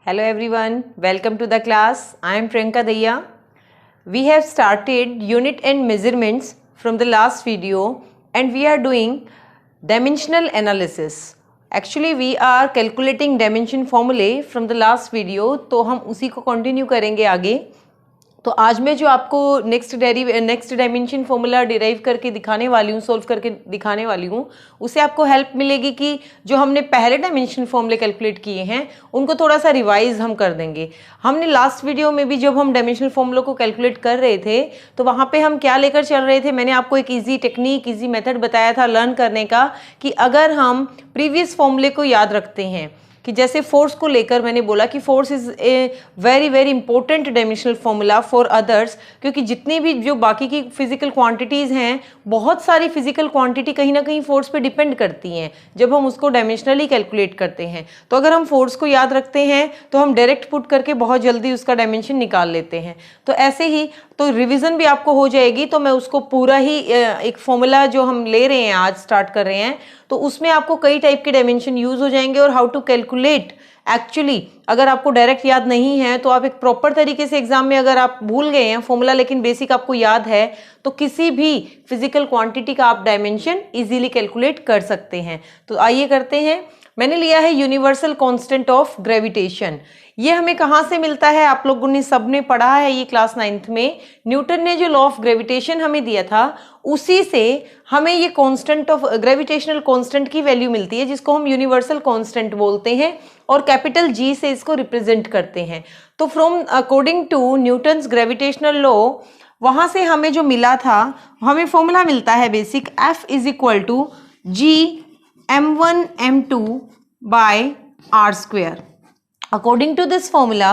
Hello everyone, welcome to the class. I am Priyanka Daya. We have started unit and measurements from the last video and we are doing dimensional analysis. Actually we are calculating dimension formulae from the last video, तो हम उसी को continue करेंगे आगे. तो आज मैं जो आपको नेक्स्ट डायमेंशन फॉर्मूला डिराइव करके दिखाने वाली हूँ, सोल्व करके दिखाने वाली हूँ, उससे आपको हेल्प मिलेगी कि जो हमने पहले डायमेंशन फॉर्मूले कैलकुलेट किए हैं उनको थोड़ा सा रिवाइज हम कर देंगे. हमने लास्ट वीडियो में भी जब हम डायमेंशनल फॉर्मूलों को कैलकुलेट कर रहे थे तो वहाँ पे हम क्या लेकर चल रहे थे, मैंने आपको एक ईजी टेक्निक, ईजी मेथड बताया था लर्न करने का कि अगर हम प्रीवियस फॉर्मूले को याद रखते हैं कि जैसे फोर्स को लेकर मैंने बोला कि force is a very very important dimensional formula for others, क्योंकि जितनी भी जो बाकी की फिजिकल क्वांटिटीज़ हैं, बहुत सारी फिजिकल क्वांटिटी कहीं ना कहीं फोर्स पे डिपेंड करती हैं जब हम उसको डायमेंशनली कैलकुलेट करते हैं. तो अगर हम फोर्स को याद रखते हैं तो हम डायरेक्ट पुट करके बहुत जल्दी उसका डायमेंशन निकाल लेते हैं. तो ऐसे ही तो रिवीजन भी आपको हो जाएगी. तो मैं उसको पूरा ही एक फॉर्मूला जो हम ले रहे हैं आज स्टार्ट कर रहे हैं तो उसमें आपको कई टाइप के डायमेंशन यूज हो जाएंगे और हाउ टू कैलकुलेट. एक्चुअली अगर आपको डायरेक्ट याद नहीं है तो आप एक प्रॉपर तरीके से एग्जाम में अगर आप भूल गए हैं फॉर्मूला लेकिन बेसिक आपको याद है तो किसी भी फिजिकल क्वांटिटी का आप डायमेंशन इजीली कैलकुलेट कर सकते हैं. तो आइए करते हैं. मैंने लिया है यूनिवर्सल कांस्टेंट ऑफ ग्रेविटेशन. ये हमें कहाँ से मिलता है, आप लोगों ने सबने पढ़ा है ये क्लास 9th में. न्यूटन ने जो लॉ ऑफ ग्रेविटेशन हमें दिया था उसी से हमें ये कांस्टेंट ऑफ ग्रेविटेशनल कांस्टेंट की वैल्यू मिलती है जिसको हम यूनिवर्सल कांस्टेंट बोलते हैं और कैपिटल जी से इसको रिप्रेजेंट करते हैं. तो from according to Newton's gravitational law वहाँ से हमें जो मिला था, हमें फॉर्मूला मिलता है basic F is equal to G m1 m2 by r square. According to this formula,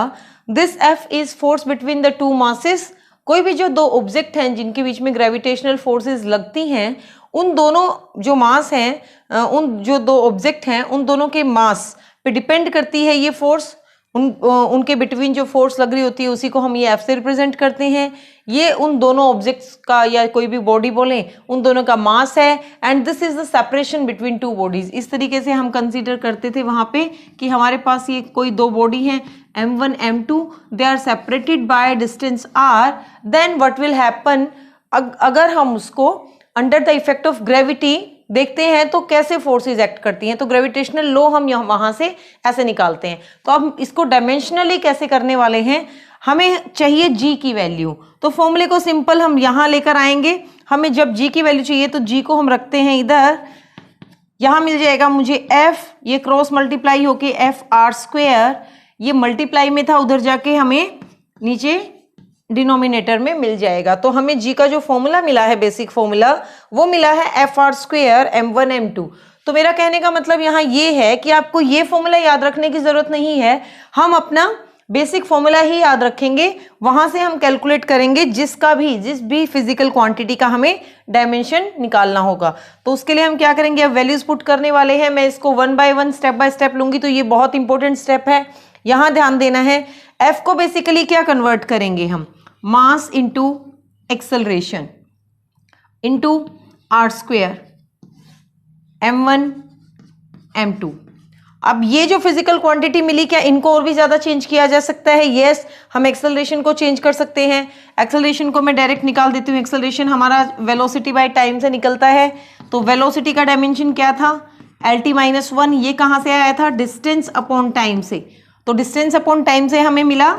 this F is force between the two masses. कोई भी जो दो ऑब्जेक्ट हैं जिनके बीच में ग्रेविटेशनल फोर्सेस लगती हैं, उन दोनों जो मास हैं, उन जो दो ऑब्जेक्ट हैं उन दोनों के मास पे डिपेंड करती है ये फोर्स. उनके बिटवीन जो फोर्स लग रही होती है उसी को हम ये F से रिप्रेजेंट करते हैं. ये उन दोनों ऑब्जेक्ट्स का या कोई भी बॉडी बोलें उन दोनों का मास है and this is the separation between two bodies. इस तरीके से हम कंसीडर करते थे वहाँ पे कि हमारे पास ये कोई दो बॉडी हैं m1 m2, they are separated by distance r. Then what will happen, अगर हम उसको under the effect of gravity देखते हैं तो कैसे फोर्सेस एक्ट करती हैं, तो ग्रेविटेशनल लॉ हम वहां से ऐसे निकालते हैं. तो अब इसको डायमेंशनली कैसे करने वाले हैं, हमें चाहिए g की वैल्यू. तो फॉर्मूले को सिंपल हम यहां लेकर आएंगे. हमें जब g की वैल्यू चाहिए तो g को हम रखते हैं इधर. यहां मिल जाएगा मुझे f, ये क्रॉस मल्टीप्लाई होके f r स्क्वायर, ये मल्टीप्लाई में था उधर जाके हमें नीचे डिनोमिनेटर में मिल जाएगा. तो हमें जी का जो फॉर्मूला मिला है, बेसिक फॉर्मूला, वो मिला है F R square m1 m2. तो मेरा कहने का मतलब यहाँ ये है कि आपको ये फॉर्मूला याद रखने की जरूरत नहीं है. हम अपना बेसिक फॉर्मूला ही याद रखेंगे, वहां से हम कैलकुलेट करेंगे जिस भी फिजिकल क्वांटिटी का हमें डायमेंशन निकालना होगा. तो उसके लिए हम क्या करेंगे, अब वैल्यूज पुट करने वाले हैं. मैं इसको 1 by 1 स्टेप बाय स्टेप लूंगी. तो ये बहुत इंपॉर्टेंट स्टेप है, यहाँ ध्यान देना है. एफ को बेसिकली क्या कन्वर्ट करेंगे हम, mass into acceleration into R square m1 m2. अब ये जो फिजिकल क्वांटिटी मिली, क्या इनको और भी ज्यादा चेंज किया जा सकता है? यस, हम एक्सेलरेशन को चेंज कर सकते हैं. एक्सेलरेशन को मैं डायरेक्ट निकाल देती हूँ. एक्सेलरेशन हमारा वेलोसिटी बाय टाइम से निकलता है. तो वेलोसिटी का डायमेंशन क्या था, LT-1. ये कहाँ से आया था, डिस्टेंस अपॉन टाइम से. तो डिस्टेंस अपॉन टाइम से हमें मिला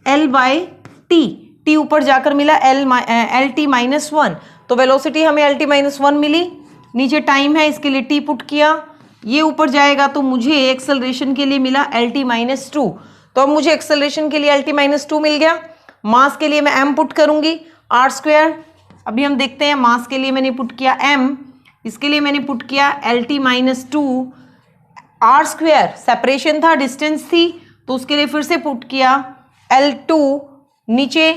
L/T. T ऊपर जाकर मिला LT-1. तो वेलोसिटी हमें LT-1 मिली. नीचे टाइम है, इसके लिए T पुट किया. ये ऊपर जाएगा तो मुझे एक्सेलरेशन के लिए मिला LT-2. तो अब मुझे एक्सेलरेशन के लिए LT-2 मिल गया. मास के लिए मैं m पुट करूंगी, r स्क्वायर. अभी हम देखते हैं, मास के लिए मैंने पुट किया m, इसके लिए मैंने पुट किया LT-2. r स्क्वायर सेपरेशन था, डिस्टेंस थी, तो उसके लिए फिर से पुट किया L2. नीचे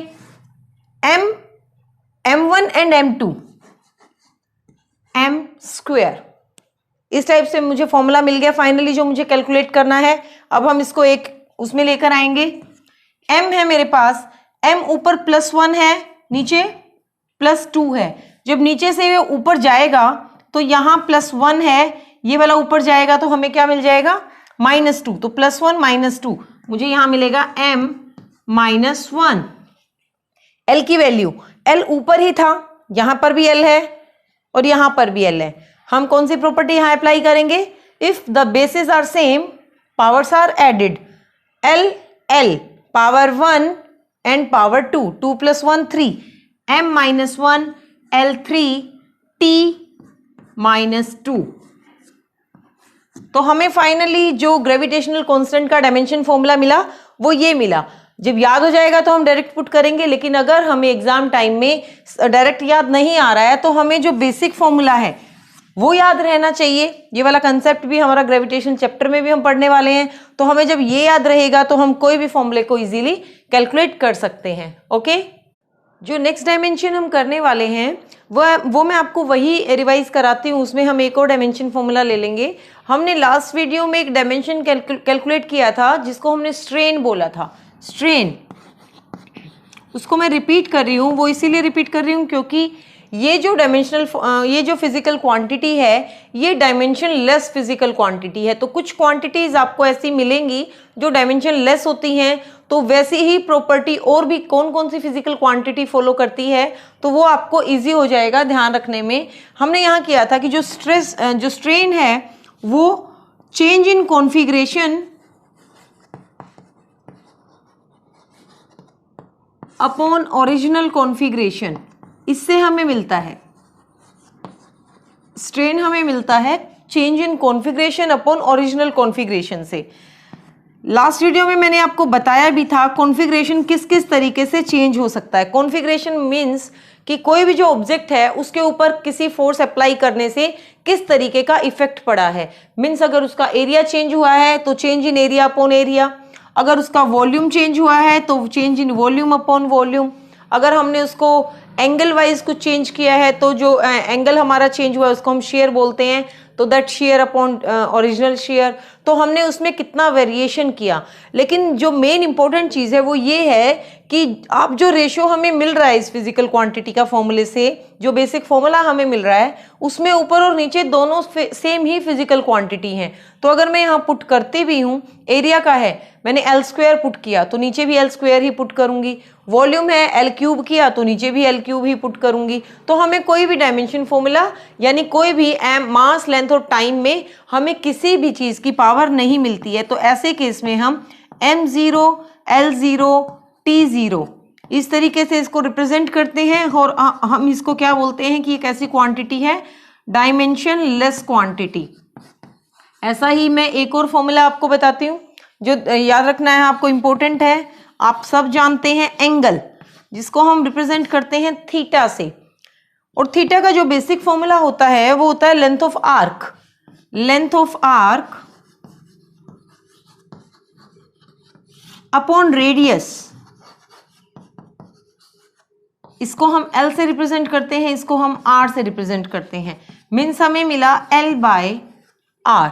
m1 and m2, m square. इस टाइप से मुझे फॉर्मूला मिल गया फाइनली जो मुझे कैलकुलेट करना है. अब हम इसको एक उसमें लेकर आएंगे. m है मेरे पास, m ऊपर +1 है, नीचे +2 है. जब नीचे से ऊपर जाएगा तो यहाँ +1 है, ये वाला ऊपर जाएगा तो हमें क्या मिल जाएगा, -2. तो +1 -2, मुझे यहाँ मिलेगा m-1। l की वैल्यू, l ऊपर ही था, यहाँ पर भी l है और यहाँ पर भी l है। हम कौन सी प्रॉपर्टी यहाँ अप्लाई करेंगे? If the basis are same, powers are added, l power 1 and power 2, 2 + 1 3, m-1 l3 t-2। तो हमें फाइनली जो ग्रेविटेशनल कांस्टेंट का डायमेंशन फॉर्मूला मिला वो ये मिला। जब याद हो जाएगा तो हम डायरेक्ट पुट करेंगे, लेकिन अगर हमें एग्जाम टाइम में डायरेक्ट याद नहीं आ रहा है तो हमें जो बेसिक फॉर्मूला है वो याद रहना चाहिए। ये वाला कंसेप्ट भी हमारा ग्रेविटेशन चैप्टर में भी हम पढ़ने वाले हैं, तो हमें जब ये याद रहेगा तो हम कोई भी फॉर्मूले को इजीली कैलकुलेट कर सकते हैं। ओके, जो नेक्स्ट डायमेंशन हम करने वाले हैं वो मैं आपको वही रिवाइज कराती हूँ। उसमें हम एक और डायमेंशन फॉर्मूला ले लेंगे। हमने लास्ट वीडियो में एक डायमेंशन कैलकुलेट किया था जिसको हमने स्ट्रेन बोला था। स्ट्रेन, उसको मैं रिपीट कर रही हूँ। वो इसीलिए रिपीट कर रही हूँ क्योंकि ये जो फिजिकल क्वांटिटी है ये डायमेंशन लेस फिजिकल क्वांटिटी है। तो कुछ क्वांटिटीज आपको ऐसी मिलेंगी जो डायमेंशन लेस होती हैं, तो वैसी ही प्रॉपर्टी और भी कौन कौन सी फिजिकल क्वांटिटी फॉलो करती है, तो वो आपको इजी हो जाएगा ध्यान रखने में। हमने यहाँ किया था कि जो स्ट्रेन है वो change in configuration upon original configuration, इससे हमें मिलता है स्ट्रेन, हमें मिलता है change in configuration upon original configuration से। लास्ट वीडियो में मैंने आपको बताया भी था कॉन्फ़िगरेशन किस किस तरीके से चेंज हो सकता है। कॉन्फ़िगरेशन मीन्स कि कोई भी जो ऑब्जेक्ट है उसके ऊपर किसी फोर्स अप्लाई करने से किस तरीके का इफेक्ट पड़ा है। मीन्स अगर उसका एरिया चेंज हुआ है तो change in area upon area, अगर उसका वॉल्यूम चेंज हुआ है तो change in volume upon volume, अगर हमने उसको एंगल वाइज कुछ चेंज किया है तो जो एंगल हमारा चेंज हुआ है उसको हम शेयर बोलते हैं, तो that share upon original share. तो हमने उसमें कितना वेरिएशन किया। लेकिन जो मेन इंपॉर्टेंट चीज़ है वो ये है कि आप जो रेशो हमें मिल रहा है इस फिजिकल क्वांटिटी का फॉर्मूले से, जो बेसिक फॉर्मूला हमें मिल रहा है उसमें ऊपर और नीचे दोनों सेम ही फिजिकल क्वांटिटी हैं। तो अगर मैं यहाँ पुट करती भी हूँ, एरिया का है मैंने l² पुट किया तो नीचे भी l² ही पुट करूंगी, वॉल्यूम है l³ किया तो नीचे भी l³ ही पुट करूंगी। तो हमें कोई भी डायमेंशन फॉर्मूला यानी कोई भी मास, लेंथ और टाइम में हमें किसी भी चीज़ की पावर नहीं मिलती है। तो ऐसे केस में हम m0 l0 t0 इस तरीके से इसको रिप्रेजेंट करते हैं और हम इसको क्या बोलते हैं कि एक ऐसी क्वांटिटी है डायमेंशन लेस क्वांटिटी। ऐसा ही मैं एक और फॉर्मूला आपको बताती हूँ जो याद रखना है आपको, इम्पोर्टेंट है। आप सब जानते हैं एंगल, जिसको हम रिप्रेजेंट करते हैं थीटा से, और थीटा का जो बेसिक फॉर्मूला होता है वो होता है length of arc. Length of arc upon radius, इसको हम L से रिप्रेजेंट करते हैं, इसको हम R से रिप्रेजेंट करते हैं। मीन्स हमें मिला L/R।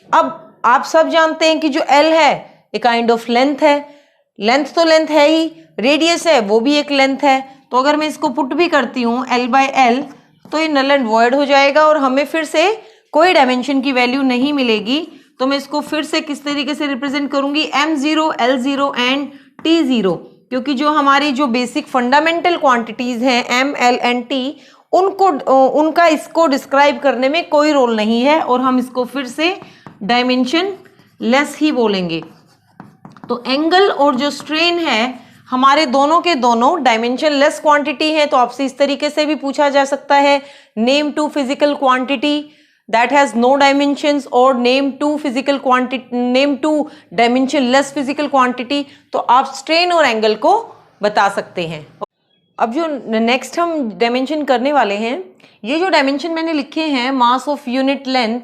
अब आप सब जानते हैं कि जो L है एक काइंड ऑफ लेंथ है, लेंथ तो लेंथ है ही, रेडियस है वो भी एक लेंथ है। तो अगर मैं इसको पुट भी करती हूँ L/L तो ये नल एंड वॉइड हो जाएगा और हमें फिर से कोई डायमेंशन की वैल्यू नहीं मिलेगी। तो मैं इसको फिर से किस तरीके से रिप्रेजेंट करूंगी, m0 l0 एंड t0, क्योंकि जो हमारी जो बेसिक फंडामेंटल क्वांटिटीज हैं m, l एंड t, उनका इसको डिस्क्राइब करने में कोई रोल नहीं है और हम इसको फिर से डायमेंशन लेस ही बोलेंगे। तो एंगल और जो स्ट्रेन है हमारे दोनों के दोनों डायमेंशन लेस क्वांटिटी है। तो आपसे इस तरीके से भी पूछा जा सकता है, name to physical quantity that has no dimensions और name to dimension less physical quantity। तो आप स्ट्रेन और एंगल को बता सकते हैं। अब जो नेक्स्ट हम डायमेंशन करने वाले हैं, ये जो डायमेंशन मैंने लिखे हैं मास ऑफ यूनिट लेंथ,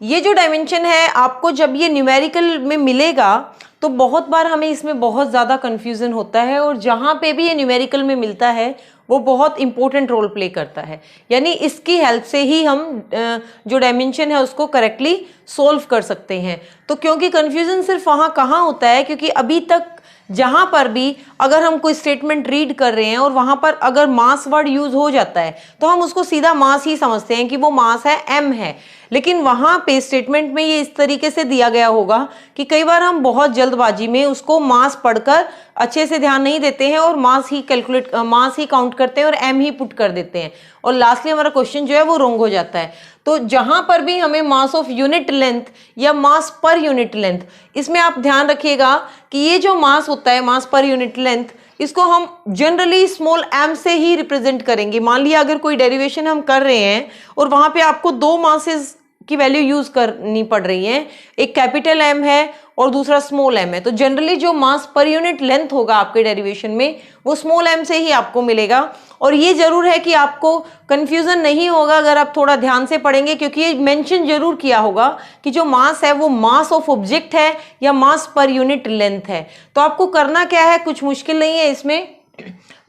ये जो डायमेंशन है आपको जब ये न्यूमेरिकल में मिलेगा तो बहुत बार हमें इसमें बहुत ज़्यादा कन्फ्यूज़न होता है, और जहाँ पे भी ये न्यूमेरिकल में मिलता है वो बहुत इंपॉर्टेंट रोल प्ले करता है। यानी इसकी हेल्प से ही हम जो डायमेंशन है उसको करेक्टली सोल्व कर सकते हैं। तो क्योंकि कन्फ्यूज़न सिर्फ वहाँ कहाँ होता है, क्योंकि अभी तक जहां पर भी अगर हम कोई स्टेटमेंट रीड कर रहे हैं और वहां पर अगर मास वर्ड यूज हो जाता है तो हम उसको सीधा मास ही समझते हैं कि वो मास है, m है। लेकिन वहां पे स्टेटमेंट में ये इस तरीके से दिया गया होगा कि कई बार हम बहुत जल्दबाजी में उसको मास पढ़कर अच्छे से ध्यान नहीं देते हैं और मास ही काउंट करते हैं और m ही पुट कर देते हैं, और लास्टली हमारा क्वेश्चन जो है वो रॉन्ग हो जाता है। तो जहां पर भी हमें मास ऑफ यूनिट लेंथ या मास पर यूनिट लेंथ, इसमें आप ध्यान रखिएगा कि ये जो मास होता है, मास पर यूनिट लेंथ, इसको हम जनरली स्मॉल m से ही रिप्रेजेंट करेंगे। मान लिया अगर कोई डेरिवेशन हम कर रहे हैं और वहां पे आपको दो मासेस की वैल्यू यूज करनी पड़ रही है, एक कैपिटल M है और दूसरा स्मॉल m है, तो जनरली जो मास पर यूनिट लेंथ होगा आपके डेरिवेशन में वो स्मॉल m से ही आपको मिलेगा। और ये जरूर है कि आपको कंफ्यूजन नहीं होगा अगर आप थोड़ा ध्यान से पढ़ेंगे, क्योंकि ये मेंशन जरूर किया होगा कि जो मास है वो मास ऑफ ऑब्जेक्ट है या मास पर यूनिट लेंथ है। तो आपको करना क्या है, कुछ मुश्किल नहीं है इसमें,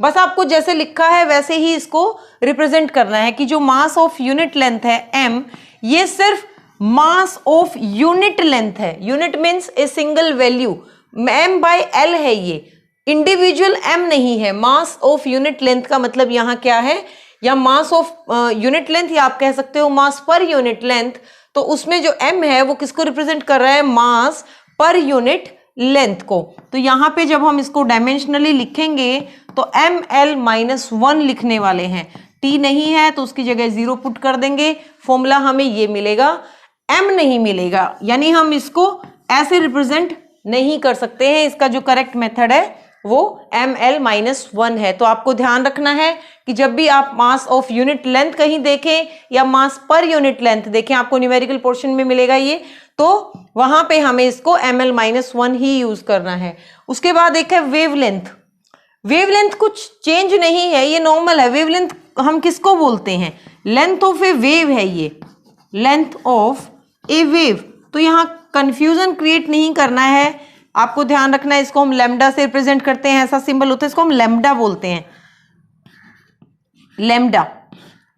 बस आपको जैसे लिखा है वैसे ही इसको रिप्रेजेंट करना है कि जो मास ऑफ यूनिट लेंथ है m, ये सिर्फ मास ऑफ यूनिट लेंथ है। Unit means a single value, m by l है, ये इंडिविजुअल m नहीं है। मास ऑफ यूनिट लेंथ का मतलब यहाँ क्या है, या मास ऑफ यूनिट लेंथ, या आप कह सकते हो मास पर यूनिट लेंथ। तो उसमें जो m है वो किसको रिप्रेजेंट कर रहा है, मास पर यूनिट लेंथ को। तो यहाँ पे जब हम इसको डायमेंशनली लिखेंगे तो ml-1 लिखने वाले हैं, t नहीं है तो उसकी जगह 0 पुट कर देंगे, फॉर्मूला हमें ये मिलेगा, m नहीं मिलेगा, यानी हम इसको ऐसे रिप्रेजेंट नहीं कर सकते हैं। इसका जो करेक्ट मेथड है वो ml-1 है। तो आपको ध्यान रखना है कि जब भी आप मास ऑफ यूनिट लेंथ कहीं देखें या मास पर यूनिट लेंथ देखें, आपको न्यूमेरिकल पोर्शन में मिलेगा ये, तो वहां पे हमें इसको ml-1 ही यूज करना है। उसके बाद एक है वेवलेंथ। वेवलेंथ कुछ चेंज नहीं है, ये नॉर्मल है। वेवलेंथ हम किसको बोलते हैं, लेंथ ऑफ ए वेव है ये, लेंथ ऑफ ए वेव। तो यहाँ कंफ्यूजन क्रिएट नहीं करना है, आपको ध्यान रखना है, इसको हम लैम्डा से रिप्रेजेंट करते हैं, ऐसा सिंबल होता है, इसको हम लैम्डा बोलते हैं, लैम्डा।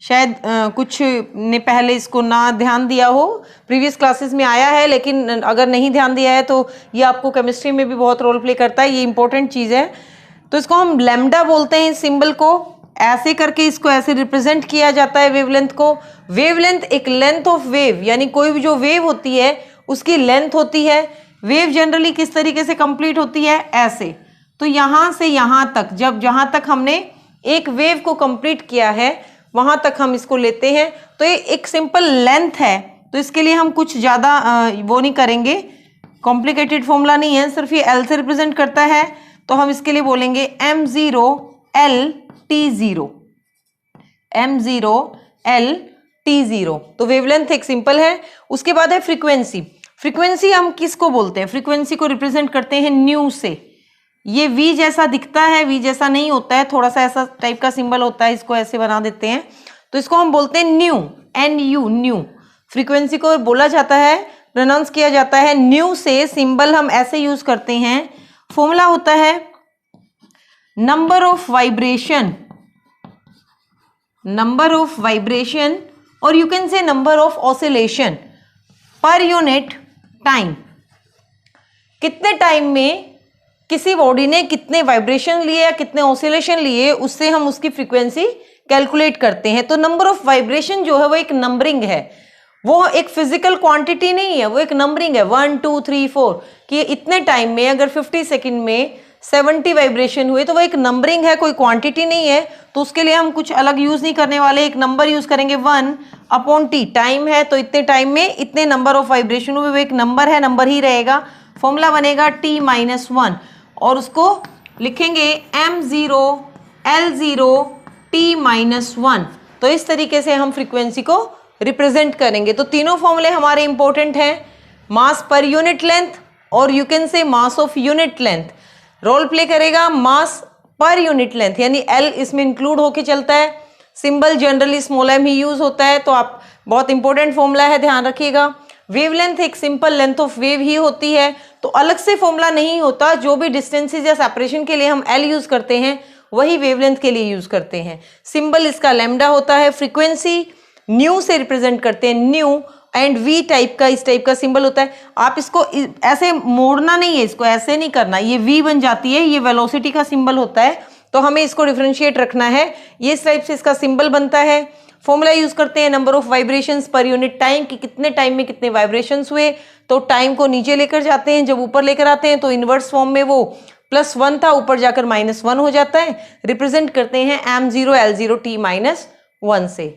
शायद कुछ ने पहले इसको ना ध्यान दिया हो, प्रीवियस क्लासेस में आया है, लेकिन अगर नहीं ध्यान दिया है तो ये आपको केमिस्ट्री में भी बहुत रोल प्ले करता है, ये इंपॉर्टेंट चीज़ है। तो इसको हम लैम्डा बोलते हैं, इस सिंबल को ऐसे करके इसको ऐसे रिप्रेजेंट किया जाता है वेवलेंथ को। वेवलेंथ एक लेंथ ऑफ वेव, यानी कोई भी जो वेव होती है उसकी लेंथ होती है। वेव जनरली किस तरीके से कंप्लीट होती है, ऐसे। तो यहाँ से यहाँ तक, जब जहाँ तक हमने एक वेव को कंप्लीट किया है वहां तक हम इसको लेते हैं, तो ये एक सिंपल लेंथ है। तो इसके लिए हम कुछ ज़्यादा वो नहीं करेंगे, कॉम्प्लिकेटेड फॉर्मूला नहीं है, सिर्फ ये L से रिप्रेजेंट करता है। तो हम इसके लिए बोलेंगे m0L-T0, m0L-T0। तो वेवलेंथ एक सिंपल है। उसके बाद है फ्रीक्वेंसी। फ्रीक्वेंसी हम किसको बोलते हैं, फ्रीक्वेंसी को रिप्रेजेंट करते हैं न्यू से। ये V जैसा दिखता है, V जैसा नहीं होता है, थोड़ा सा ऐसा टाइप का सिंबल होता है, इसको ऐसे बना देते हैं। तो इसको हम बोलते हैं न्यू, NU, न्यू। फ्रीक्वेंसी को बोला जाता है, प्रोनाउंस किया जाता है न्यू से। सिंबल हम ऐसे यूज करते हैं, फॉर्मूला होता है नंबर ऑफ वाइब्रेशन, और यू कैन से number of oscillation per unit time. कितने टाइम में किसी बॉडी ने कितने वाइब्रेशन लिए या कितने ऑसिलेशन लिए, उससे हम उसकी फ्रीक्वेंसी कैलकुलेट करते हैं। तो नंबर ऑफ वाइब्रेशन जो है वो एक नंबरिंग है, वो एक फिजिकल क्वांटिटी नहीं है, वो एक नंबरिंग है 1 2 3 4 कि इतने टाइम में अगर 50 सेकंड में 70 वाइब्रेशन हुए तो वो एक नंबरिंग है, कोई क्वांटिटी नहीं है। तो उसके लिए हम कुछ अलग यूज नहीं करने वाले, एक नंबर यूज करेंगे 1/T। टाइम है तो इतने टाइम में इतने नंबर ऑफ वाइब्रेशन हुए, वो एक नंबर है, नंबर ही रहेगा। फॉर्मूला बनेगा T-1 और उसको लिखेंगे m0L0T-1। तो इस तरीके से हम फ्रीक्वेंसी को रिप्रेजेंट करेंगे। तो तीनों फॉर्मूले हमारे इंपॉर्टेंट हैं, मास पर यूनिट लेंथ और you can say mass of unit length. Role play करेगा मास पर यूनिट लेंथ, यानी L इसमें इंक्लूड होके चलता है। सिंबल जनरली स्मॉल m ही यूज होता है, तो आप बहुत इंपॉर्टेंट फॉर्मूला है, ध्यान रखिएगा। वेवलेंथ एक सिंपल लेंथ ऑफ वेव ही होती है, तो अलग से फॉर्मूला नहीं होता। जो भी डिस्टेंसेज या सेपरेशन के लिए हम L यूज करते हैं वही वेवलेंथ के लिए यूज करते हैं। सिंबल इसका लैम्डा होता है। फ्रीक्वेंसी न्यू से रिप्रेजेंट करते हैं, न्यू एंड वी टाइप का, इस टाइप का सिंबल होता है। आप इसको ऐसे मोड़ना नहीं है, इसको ऐसे नहीं करना, ये वी बन जाती है, ये वेलोसिटी का सिंबल होता है, तो हमें इसको डिफरेंशिएट रखना है। ये इस टाइप से इसका सिंबल बनता है। फॉर्मूला यूज करते हैं number of vibrations per unit time, कि कितने टाइम में कितने वाइब्रेशंस हुए। तो टाइम को नीचे लेकर जाते हैं, जब ऊपर लेकर आते हैं तो इनवर्स फॉर्म में वो +1 था, ऊपर जाकर -1 हो जाता है। रिप्रेजेंट करते हैं m0 L0 t-1 से।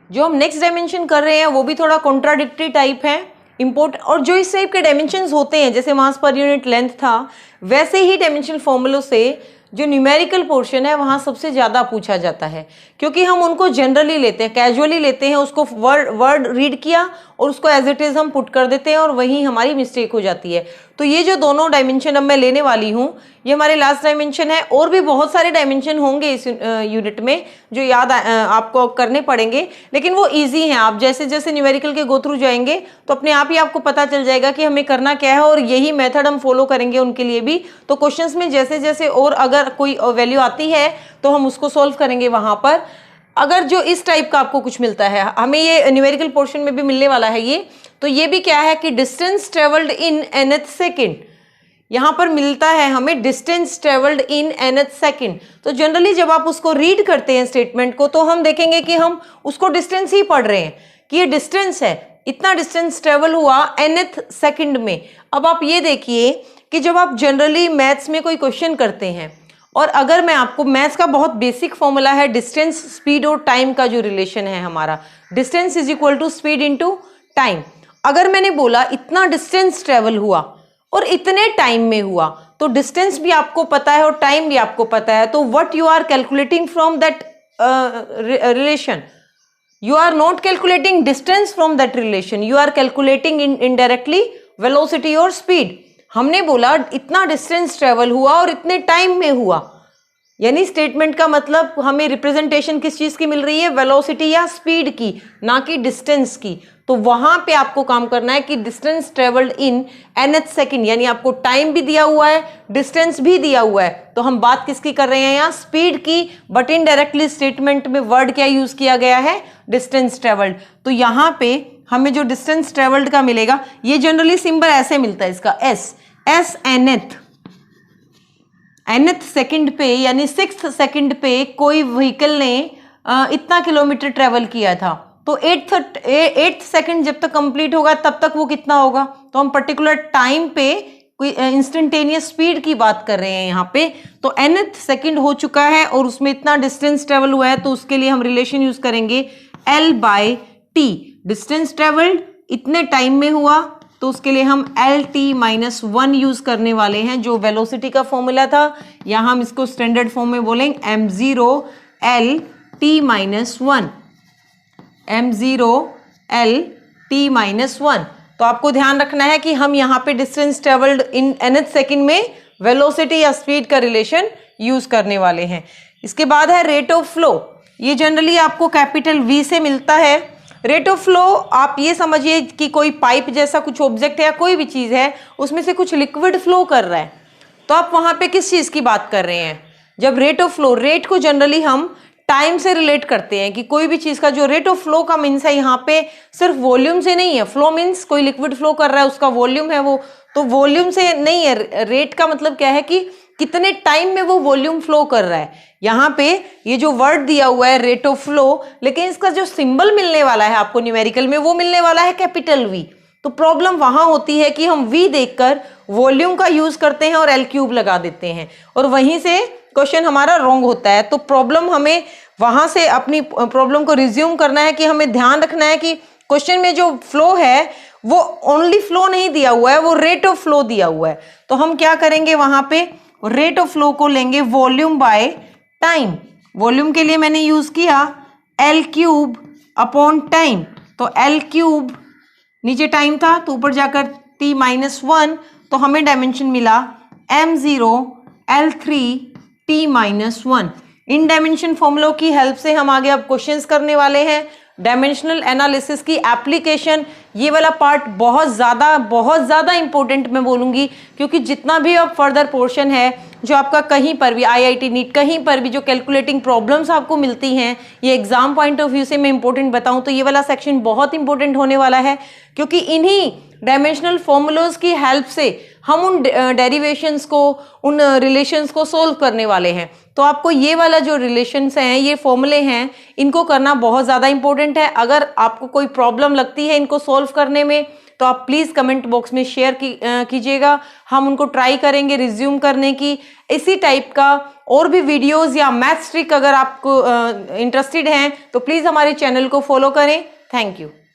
जो हम नेक्स्ट डायमेंशन कर रहे हैं वो भी थोड़ा कॉन्ट्राडिक्टरी टाइप है, इम्पोर्टेंट। और जो इस टाइप के डायमेंशंस होते हैं, जैसे मास पर यूनिट लेंथ था, वैसे ही डायमेंशन फॉर्मूलों से जो न्यूमेरिकल पोर्शन है वहाँ सबसे ज़्यादा पूछा जाता है, क्योंकि हम उनको जनरली लेते हैं, कैजुअली लेते हैं, उसको वर्ड रीड किया और उसको एज इट इज़ हम पुट कर देते हैं और वहीं हमारी मिस्टेक हो जाती है। तो ये जो दोनों डायमेंशन अब मैं लेने वाली हूँ, ये हमारे लास्ट डायमेंशन है। और भी बहुत सारे डायमेंशन होंगे इस यूनिट में जो याद आपको करने पड़ेंगे, लेकिन वो ईजी हैं। आप जैसे जैसे न्यूमेरिकल के गो थ्रू जाएंगे तो अपने आप ही आपको पता चल जाएगा कि हमें करना क्या है, और यही मेथड हम फॉलो करेंगे उनके लिए भी। तो क्वेश्चंस में जैसे जैसे और अगर कोई वैल्यू आती है तो हम उसको सॉल्व करेंगे वहाँ पर। अगर जो इस टाइप का आपको कुछ मिलता है, हमें ये न्यूमेरिकल पोर्शन में भी मिलने वाला है ये, तो ये भी क्या है कि distance travelled in nth second, यहाँ पर मिलता है हमें distance travelled in nth second. तो जनरली जब आप उसको रीड करते हैं स्टेटमेंट को, तो हम देखेंगे कि हम उसको डिस्टेंस ही पढ़ रहे हैं कि ये डिस्टेंस है, इतना डिस्टेंस ट्रेवल हुआ nth सेकेंड में। अब आप ये देखिए कि जब आप जनरली मैथ्स में कोई क्वेश्चन करते हैं, और अगर मैं आपको, मैथ्स का बहुत बेसिक फॉर्मूला है डिस्टेंस, स्पीड और टाइम का जो रिलेशन है हमारा, distance is equal to speed into time. अगर मैंने बोला इतना डिस्टेंस ट्रेवल हुआ और इतने टाइम में हुआ, तो डिस्टेंस भी आपको पता है और टाइम भी आपको पता है, तो what you are calculating from that relation, you are not calculating distance from that relation, you are calculating indirectly velocity और speed। हमने बोला इतना डिस्टेंस ट्रेवल हुआ और इतने टाइम में हुआ, यानी स्टेटमेंट का मतलब हमें रिप्रेजेंटेशन किस चीज की मिल रही है, वेलोसिटी या स्पीड की, ना कि डिस्टेंस की। तो वहां पे आपको काम करना है कि distance travelled in nth second, यानी आपको टाइम भी दिया हुआ है, डिस्टेंस भी दिया हुआ है, तो हम बात किसकी कर रहे हैं यहाँ, स्पीड की। बट इनडायरेक्टली स्टेटमेंट में वर्ड क्या यूज किया गया है, डिस्टेंस ट्रेवल्ड। तो यहाँ पे हमें जो डिस्टेंस ट्रेवल्ड का मिलेगा, ये जनरली सिंबल ऐसे मिलता है इसका, एस nth सेकंड पे, यानी 6th सेकंड पे कोई व्हीकल ने इतना किलोमीटर ट्रेवल किया था, तो 8th सेकंड जब तक कंप्लीट होगा तब तक वो कितना होगा। तो हम पर्टिकुलर टाइम पे कोई इंस्टेंटेनियस स्पीड की बात कर रहे हैं यहाँ पे। तो nth सेकंड हो चुका है और उसमें इतना डिस्टेंस ट्रेवल हुआ है, तो उसके लिए हम रिलेशन यूज करेंगे L/T। डिस्टेंस ट्रेवल्ड इतने टाइम में हुआ, तो उसके लिए हम LT-1 यूज करने वाले हैं, जो वेलोसिटी का फॉर्मूला था। यहाँ हम इसको स्टैंडर्ड फॉर्म में बोलेंगे m0 LT-1, m0 LT-1। तो आपको ध्यान रखना है कि हम यहाँ पे distance travelled in nth second में वेलोसिटी या स्पीड का रिलेशन यूज करने वाले हैं। इसके बाद है रेट ऑफ फ्लो। ये जनरली आपको कैपिटल V से मिलता है। रेट ऑफ फ्लो आप ये समझिए कि कोई पाइप जैसा कुछ ऑब्जेक्ट है या कोई भी चीज़ है, उसमें से कुछ लिक्विड फ्लो कर रहा है, तो आप वहाँ पे किस चीज़ की बात कर रहे हैं। जब रेट ऑफ फ्लो, रेट को जनरली हम टाइम से रिलेट करते हैं कि कोई भी चीज़ का जो रेट ऑफ फ्लो का मीन्स है यहाँ पे सिर्फ वॉल्यूम से नहीं है। फ्लो मीन्स कोई लिक्विड फ्लो कर रहा है, उसका वॉल्यूम है वो, तो वॉल्यूम से नहीं है। रेट का मतलब क्या है कि कितने टाइम में वो वॉल्यूम फ्लो कर रहा है। यहाँ पे ये जो वर्ड दिया हुआ है रेट ऑफ फ्लो, लेकिन इसका जो सिंबल मिलने वाला है आपको न्यूमेरिकल में, वो मिलने वाला है कैपिटल V। तो प्रॉब्लम वहां होती है कि हम V देखकर वॉल्यूम का यूज करते हैं और L³ लगा देते हैं, और वहीं से क्वेश्चन हमारा रॉन्ग होता है। तो प्रॉब्लम, हमें वहां से अपनी प्रॉब्लम को रिज्यूम करना है कि हमें ध्यान रखना है कि क्वेश्चन में जो फ्लो है वो ओनली फ्लो नहीं दिया हुआ है, वो रेट ऑफ फ्लो दिया हुआ है। तो हम क्या करेंगे, वहां पे रेट ऑफ फ्लो को लेंगे वॉल्यूम बाय टाइम। वॉल्यूम के लिए मैंने यूज किया L³ अपॉन टाइम, तो L³ नीचे टाइम था तो ऊपर जाकर T-1, तो हमें डायमेंशन मिला m0 L3 T-1। इन डायमेंशन फॉर्मूलों की हेल्प से हम आगे अब क्वेश्चंस करने वाले हैं। डायमेंशनल एनालिसिस की एप्लीकेशन, ये वाला पार्ट बहुत ज़्यादा इंपॉर्टेंट मैं बोलूँगी, क्योंकि जितना भी अब फर्दर पोर्शन है जो आपका कहीं पर भी IIT नीट कहीं पर भी जो कैलकुलेटिंग प्रॉब्लम्स आपको मिलती हैं, ये एग्जाम पॉइंट ऑफ व्यू से मैं इंपॉर्टेंट बताऊं तो ये वाला सेक्शन बहुत इंपॉर्टेंट होने वाला है, क्योंकि इन्हीं डायमेंशनल फॉर्मूलाज की हेल्प से हम उन डेरिवेशंस को, उन रिलेशंस को सोल्व करने वाले हैं। तो आपको ये वाला जो रिलेशंस हैं, ये फॉर्मूले हैं, इनको करना बहुत ज़्यादा इंपॉर्टेंट है। अगर आपको कोई प्रॉब्लम लगती है इनको सोल्व करने में तो आप प्लीज़ कमेंट बॉक्स में शेयर कीजिएगा, हम उनको ट्राई करेंगे रिज्यूम करने की। इसी टाइप का और भी वीडियोस या मैथ्स ट्रिक अगर आपको इंटरेस्टेड हैं तो प्लीज़ हमारे चैनल को फॉलो करें। Thank you.